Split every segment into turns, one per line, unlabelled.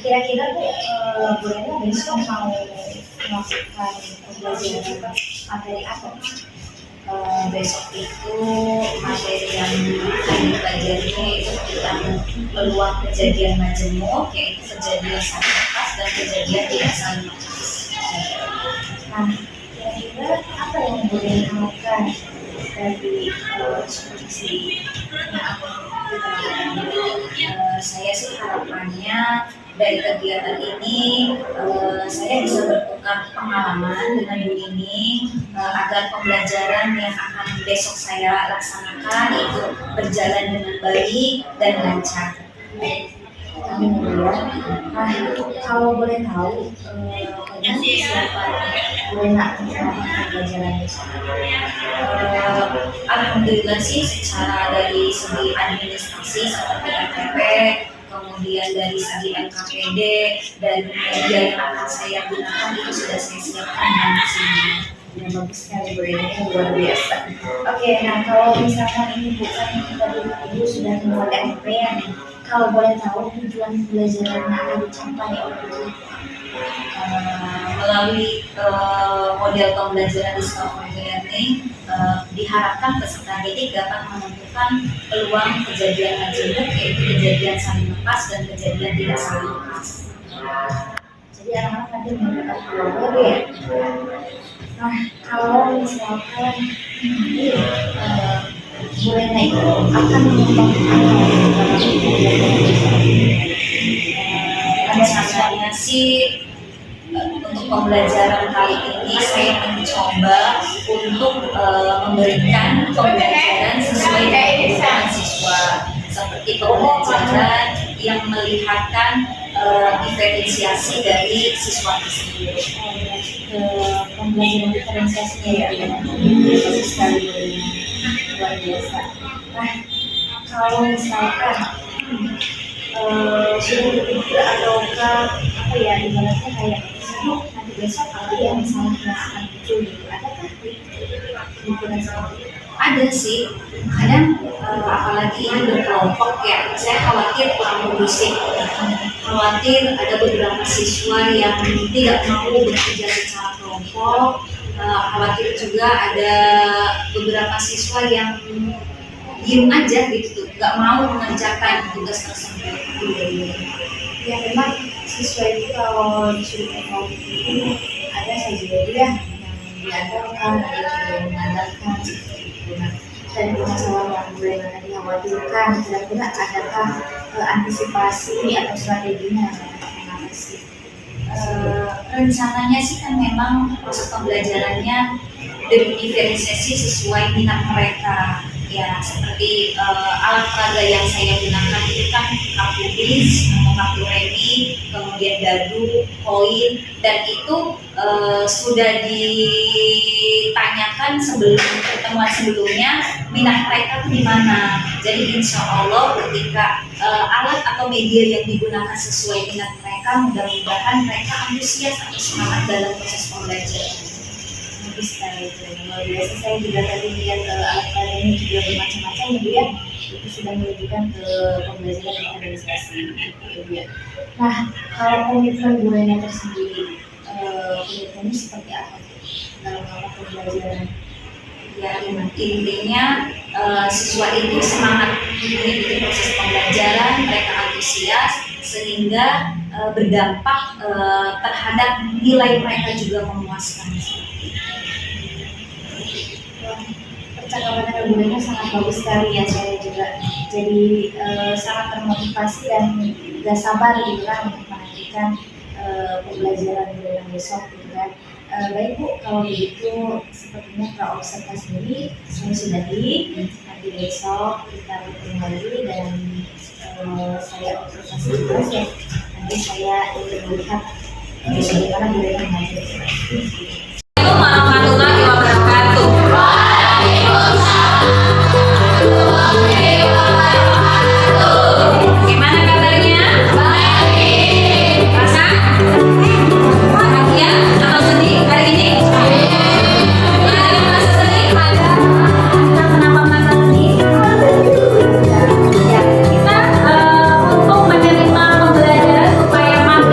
kira-kira Bu, Bu Rena besok mau melakukan pembelajaran materi apa? Besok itu materi yang akan dipelajarinya itu tentang peluang kejadian majemuk, yaitu kejadian saling lepas dan kejadian tidak saling lepas. Nah, kira-kira apa yang boleh dilakukan dari diskusi yang akan kita saya sih harapannya dari kegiatan ini saya bisa bertukar pengalaman dengan Bu Nining agar pembelajaran yang akan besok saya laksanakan itu berjalan dengan baik dan lancar. Amin ya. Nah, kalau boleh tahu, siapa boleh nak pembelajaran besok? Alhamdulillah sih secara dari segi administrasi seperti MTP, kemudian dari segi NKPD dan media yang akan saya gunakan itu sudah saya siapkan dan maksimal. Ya, bagus sekali Bu, ini luar biasa. Oke, nah kalau misalkan ini bukan tadi Ibu sudah membuat MP ya, kalau boleh tahu tujuan pembelajaran yang akan dicapai oleh Ibu melalui model pembelajaran discovery learning, diharapkan peserta didik dapat menentukan peluang kejadian majemuk, yaitu kejadian saling lepas dan kejadian tidak saling lepas. Jadi anak-anak nanti menentukan peluang ya. Nah, kalau misalkan Bu Rena itu akan mengembangkan rencananya sih untuk pembelajaran kali ini saya mencoba untuk memberikan pembelajaran sesuai dengan kebutuhan siswa, seperti pembelajaran yang melihatkan diferensiasi dari siswa tersebut. Pembelajaran diferensiasinya ya, bagus sekali, luar biasa. Nah, kalau misalkan sudah dipikir ataukah apa ya, ibaratnya kayak nanti besok apa ya misalnya yang akan muncul gitu, adakah pikiran seperti itu? Ada sih, kadang apalagi ini berkelompok ya, saya khawatir kurang kondusif, khawatir ada beberapa siswa yang tidak mau bekerja secara kelompok, khawatir juga ada beberapa siswa yang diem aja gitu, nggak mau mengerjakan tugas tersebut. Ya memang siswa itu kalau disuruh teknologi itu ada saja ya yang diandalkan, ada juga yang mengandalkan seperti itu. Nah, dari masalah yang boleh tadi khawatirkan, kira-kira adakah antisipasi atau strateginya mengatasi? Rencananya sih kan memang proses pembelajarannya diferensiasi sesuai minat mereka. Ya, seperti alat peraga yang saya gunakan itu kan kartu bis atau kartu remi, kemudian dadu, koin, dan itu sudah ditanyakan sebelum pertemuan sebelumnya minat mereka itu di mana. Jadi insya Allah ketika alat atau media yang digunakan sesuai minat mereka, mudah-mudahan mereka antusias atau semangat dalam proses pembelajaran. Sekali luar biasa. Saya juga tadi lihat alat peraga ini juga bermacam-macam ya, itu sudah menunjukkan ke pembelajaran organisasi ya. Nah, kalau komitmen Bu Rena tersendiri, komitmennya seperti apa dalam melakukan pembelajaran? Ya, intinya siswa itu semangat mengikuti proses pembelajaran, mereka antusias sehingga berdampak terhadap nilai mereka juga memuaskan. Percakapan dengan Bu Rena sangat bagus sekali ya, saya juga jadi sangat termotivasi dan gak sabar gitu kan untuk menantikan pembelajaran Bu Rena besok gitu kan. Baik Bu, kalau begitu sepertinya pra-observasi sendiri saya sudahi. Nanti besok kita bertemu lagi dan saya observasi juga ya. Nanti saya ingin melihat bagaimana Bu Rena mengajar.
Assalamualaikum warahmatullahi wabarakatuh. Gimana kabarnya? Baik. Rasa? Bahagia atau sedih hari ini? Ada merasa sedih? Kenapa merasa sedih? Ya, kita untuk menerima pembelajaran supaya mampu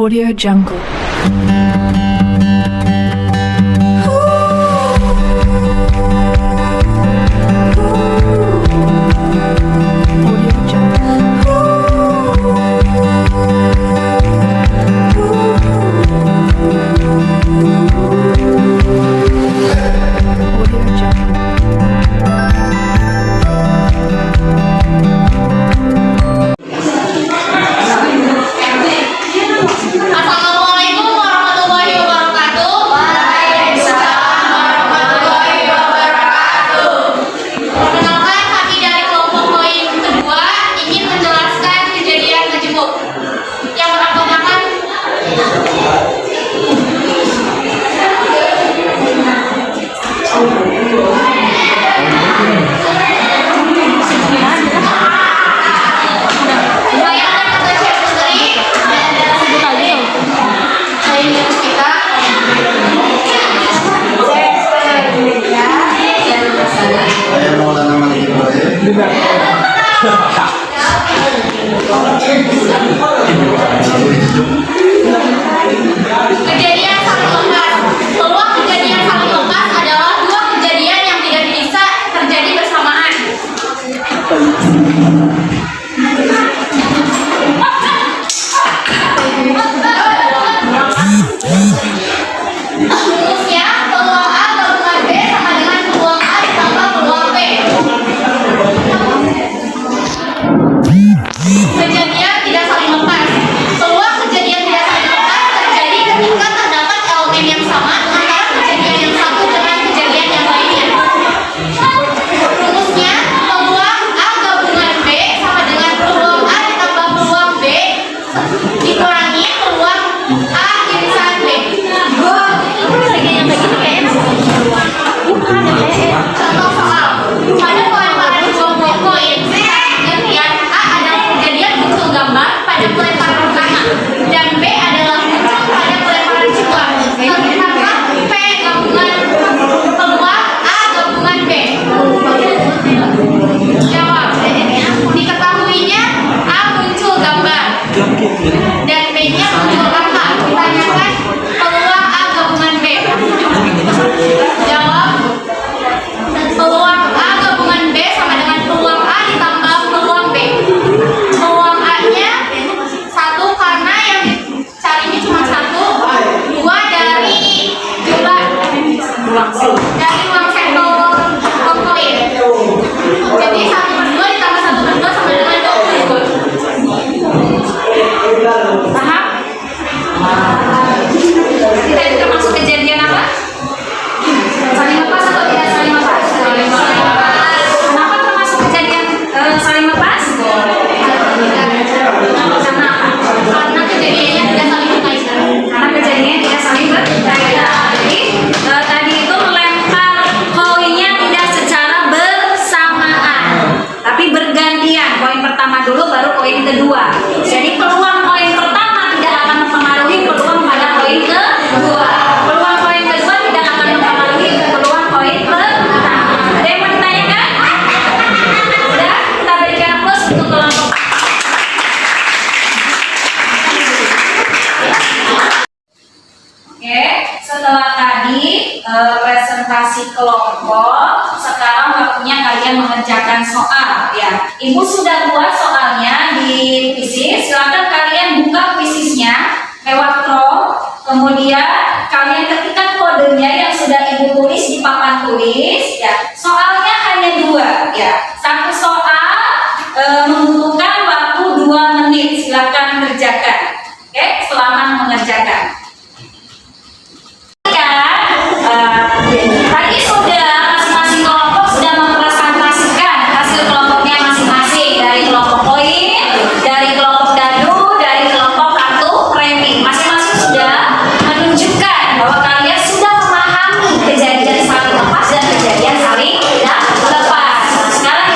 Audio Jungle. Audio Jungle. Audio Jungle.
Assalamualaikum warahmatullahi wabarakatuh. Waalaikumsalam warahmatullahi wabarakatuh. Perkenalkan, kami dari kelompok poin kedua ingin menjelaskan kejadian ngejenguk yang beranggotakan bayangkan kata Syekh Putri kita
Saya Maulana Malik Ibrahim.
kejadian saling lepas. Peluang kejadian saling lepas adalah dua kejadian yang tidak bisa terjadi bersamaan. Rumusnya, peluang A gabungan B sama dengan peluang A ditambah peluang B. Kejadian tidak saling lepas. Peluang kejadian tidak saling lepas terjadi ketika terdapat elemen yang sama antara kejadian yang satu dengan kejadian yang lainnya. Rumusnya, peluang A gabungan B sama dengan peluang A ditambah peluang B dikurangi peluang A irisan B. Contoh soal, pada pelemparan dua koin, kejadian A adalah kejadian muncul gambar pada pelemparan pertama dan B adalah muncul pada pelemparan kedua. Terlihatlah P gabungan peluang A gabungan B. Jawab. Diketahuinya A muncul gambar dan B-nya muncul apa? Ditanyakan peluang A gabungan B. Jawab. Peluang A gabungan B sama dengan peluang A ditambah peluang B. Peluang A-nya satu karena yang dicarinya cuma satu, dua dari jumlah dari uang sektor koin. Jadi 1/2 ditambah 1/2 sama dengan 22. Paham? Kita itu termasuk kejadian apa? Saling lepas atau tidak saling lepas? Saling lepas. Kenapa termasuk kejadian saling lepas? Karena apa? Karena kejadiannya tidak saling berkaitan. Karena kejadiannya tidak saling berkaitan. Jadi tadi itu melempar koinnya tidak secara bersamaan, tapi bergantian. Koin pertama dulu, baru koin kedua. Jadi peluang koin pertama tidak akan mempengaruhi peluang pada koin kedua. Peluang koin kedua tidak akan mempengaruhi peluang koin pertama. Ada yang mau ditanyakan? Sudah? Kita berikan plus untuk kelompok. Oke, setelah tadi presentasi kelompok, sekarang waktunya kalian mengerjakan soal. Ya, Ibu sudah buat soalnya di kuisis. Silakan kalian buka kuisisnya lewat Chrome. Kemudian kalian ketikkan kodenya yang sudah Ibu tulis di papan tulis. Ya, soalnya hanya dua. Ya, satu soal membutuhkan waktu 2 menit. Silakan kerjakan. Oke, selamat mengerjakan. Tadi sudah masing-masing kelompok sudah mempresentasikan hasil kelompoknya masing-masing, dari kelompok koin, dari kelompok dadu, dari kelompok kartu premi. Masing-masing sudah menunjukkan bahwa kalian sudah memahami kejadian saling lepas dan kejadian saling tidak lepas. Sekarang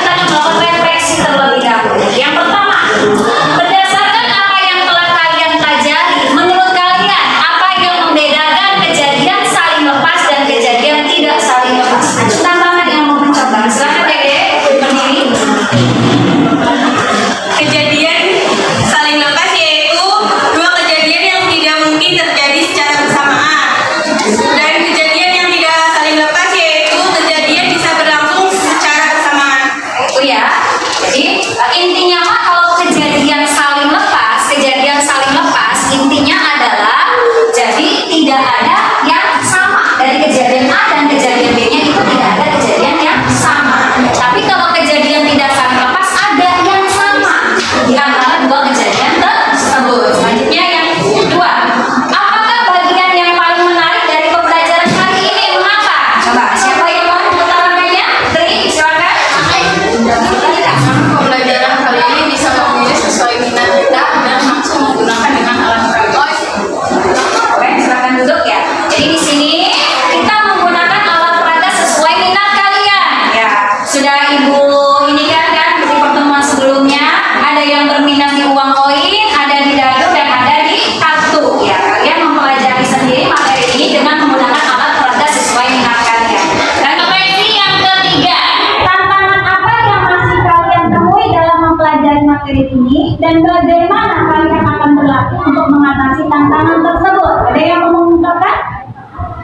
Jadi di sini kita menggunakan alat peraga sesuai minat kalian. Ya, sudah Ibu ini kan di pertemuan sebelumnya ada yang berminat di uang koin, ada di dado dan ada di kartu. Ya, kalian mempelajari sendiri materi ini dengan menggunakan alat peraga sesuai minat kalian. Dan refleksi yang ketiga, tantangan apa yang masih kalian temui dalam mempelajari materi ini dan bagaimana kalian akan berlatih untuk mengatasi tantangan tersebut? Ada yang mau mengungkapkan?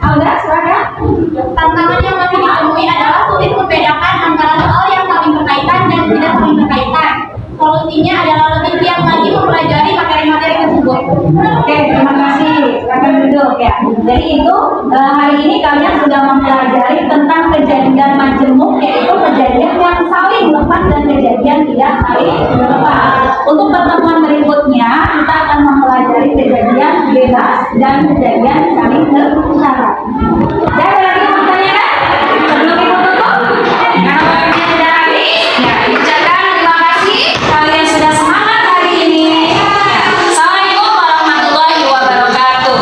Alda, silakan.
Tantangan yang masih ditemui adalah sulit membedakan antara soal yang saling berkaitan dan tidak saling berkaitan. Solusinya adalah lebih giat lagi mempelajari materi-materi tersebut.
Oke, terima kasih. Silakan duduk ya. Jadi itu hari ini kalian sudah mempelajari tentang kejadian majemuk, yaitu kejadian yang saling lepas dan kejadian tidak saling lepas. Untuk pertemuan berikutnya kita akan mempelajari kejadian bebas dan kejadian saling tersyarat. Dan ada lagi yang bertanya? Sebelum Ibu tutup? Karena waktunya sudah habis, ya ucapkan terima kasih. Kalian sudah semangat hari ini. Assalamualaikum warahmatullahi wabarakatuh.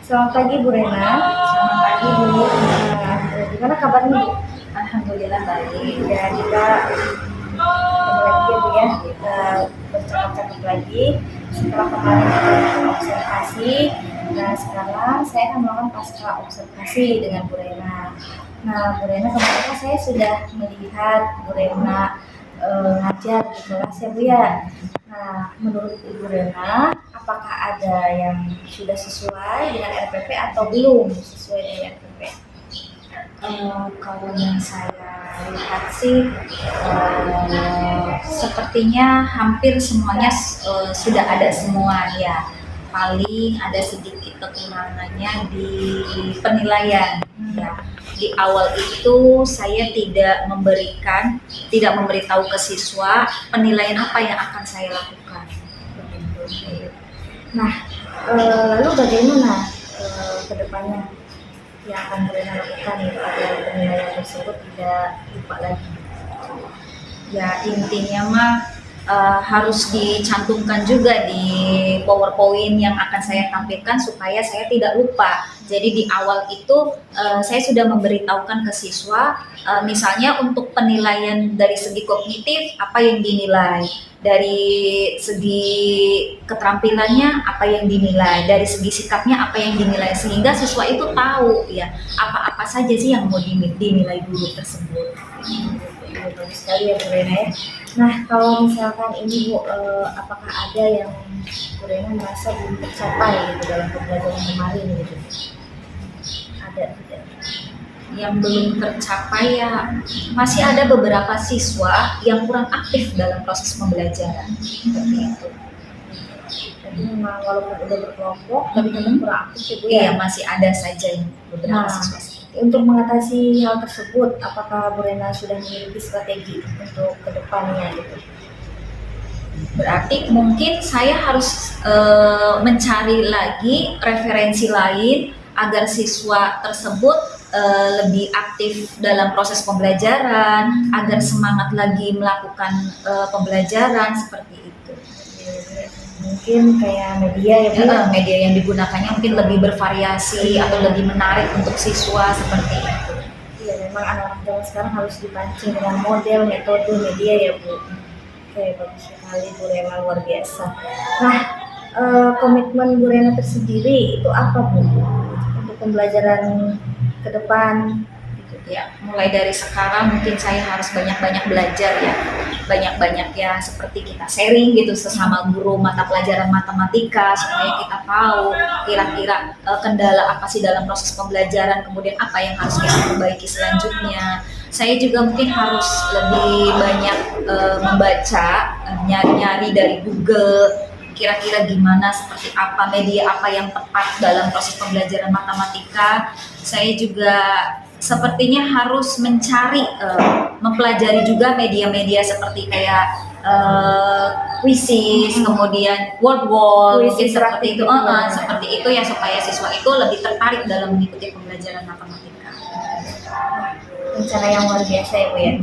Selamat pagi Bu Rena.
Selamat pagi Bu.
Gimana kabarnya Bu?
Alhamdulillah baik.
Ya kita ketemu lagi ya Bu ya. Kita bercakap-cakap lagi setelah kemarin kita observasi. Nah sekarang saya akan melakukan pasca observasi dengan Bu Rena. Nah Bu Rena kemarin kan saya sudah melihat Bu Rena ngajar di kelas ya Bu ya. Nah menurut Ibu Rena, apakah ada yang sudah sesuai dengan RPP atau belum sesuai dengan RPP?
Kalau yang saya lihat sih sepertinya hampir semuanya sudah ada semua ya. Paling ada sedikit kekurangannya di penilaian ya. Di awal itu saya tidak memberitahu ke siswa penilaian apa yang akan saya lakukan.
Nah lalu bagaimana ke depannya yang akan Bu Rena lakukan gitu, agar penilaian tersebut tidak lupa lagi?
Ya intinya mah harus dicantumkan juga di PowerPoint yang akan saya tampilkan supaya saya tidak lupa. Jadi di awal itu saya sudah memberitahukan ke siswa, misalnya untuk penilaian dari segi kognitif apa yang dinilai, dari segi keterampilannya apa yang dinilai, dari segi sikapnya apa yang dinilai, sehingga siswa itu tahu ya apa-apa saja sih yang mau dinilai dulu tersebut.
Bagus sekali ya Bu Rena ya. Nah kalau misalkan ini Bu, apakah ada yang Bu Rena merasa belum tercapai gitu dalam pembelajaran kemarin gitu? Ada tidak?
Yang belum tercapai ya masih ada beberapa siswa yang kurang aktif dalam proses pembelajaran seperti itu.
Jadi memang walaupun udah berkelompok tapi tetap kurang aktif ya Bu ya.
Iya masih ada saja yang beberapa
Nah,
siswa.
untuk mengatasi hal tersebut, apakah Bu Rena sudah memiliki strategi untuk kedepannya gitu?
Berarti mungkin saya harus mencari lagi referensi lain agar siswa tersebut lebih aktif dalam proses pembelajaran, agar semangat lagi melakukan pembelajaran seperti itu.
Mungkin kayak media ya Bu?
Media yang digunakannya mungkin lebih bervariasi atau lebih menarik untuk siswa seperti itu.
Iya, memang anak-anak zaman sekarang harus dipancing dengan model, metode, media ya Bu. Oke, bagus sekali Bu Rena, luar biasa. Nah, komitmen Bu Rena tersendiri itu apa Bu? Untuk pembelajaran ke depan?
Ya, mulai dari sekarang mungkin saya harus banyak-banyak belajar ya, banyak-banyak ya seperti kita sharing gitu sesama guru mata pelajaran matematika supaya kita tahu kira-kira kendala apa sih dalam proses pembelajaran, kemudian apa yang harus kita perbaiki selanjutnya. Saya juga mungkin harus lebih banyak membaca, nyari-nyari dari Google, kira-kira gimana, seperti apa, media apa yang tepat dalam proses pembelajaran matematika. Saya juga sepertinya harus mencari, mempelajari juga media-media seperti kayak Quizzes, kemudian Word Wall, mungkin seperti itu, seperti itu ya supaya siswa itu lebih tertarik dalam mengikuti pembelajaran matematika.
rencana yang luar biasa ya Bu ya.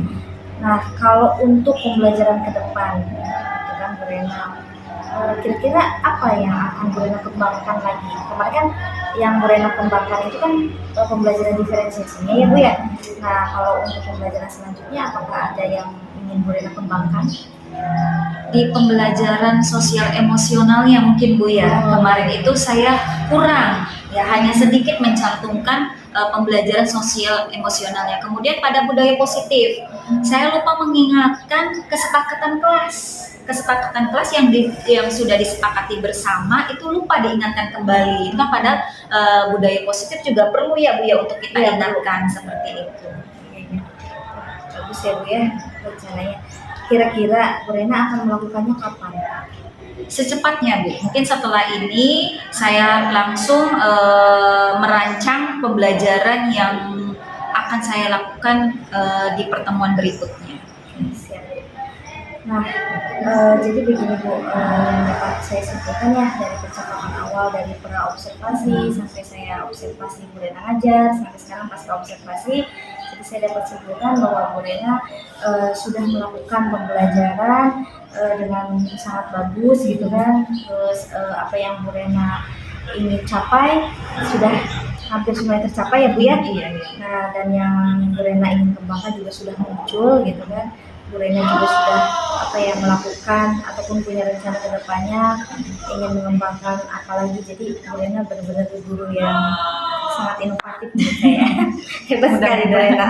Nah kalau untuk pembelajaran ke depan, gitu kan Bu Rena, kira-kira apa yang akan Bu Rena kembangkan lagi? Kemarin kan yang Bu Rena kembangkan itu kan pembelajaran diferensiasinya ya Bu ya. Nah kalau untuk pembelajaran selanjutnya apakah ada yang ingin Bu Rena kembangkan?
Di pembelajaran sosial emosionalnya mungkin Bu ya, kemarin itu saya kurang ya, hanya sedikit mencantumkan pembelajaran sosial emosionalnya. Kemudian pada budaya positif saya lupa mengingatkan kesepakatan kelas yang sudah disepakati bersama itu lupa diingatkan kembali. Itu kan pada budaya positif juga perlu ya Bu ya untuk kita ingatkan seperti itu.
Bagus ya Bu ya rencananya. Kira-kira Bu Rena akan melakukannya kapan?
Secepatnya Bu, mungkin setelah ini saya langsung merancang pembelajaran yang akan saya lakukan di pertemuan berikutnya.
Siap. Nah, jadi begini Bu, yang dapat saya simpulkan ya dari percakapan awal dari pra observasi sampai saya observasi Bu Rena ngajar sampai sekarang pasca observasi, jadi saya dapat simpulkan bahwa Bu Rena sudah melakukan pembelajaran dengan sangat bagus gitu kan. Terus apa yang Bu Rena ingin capai sudah hampir semuanya tercapai ya Bu ya. Nah, dan yang Bu Rena ingin kembangkan juga sudah muncul gitu kan. Bu Rena juga sudah melakukan ataupun punya rencana ke depannya ingin mengembangkan apalagi. Jadi Bu Rena benar-benar guru yang sangat inovatif menurut saya. Hebat sekali Bu Rena.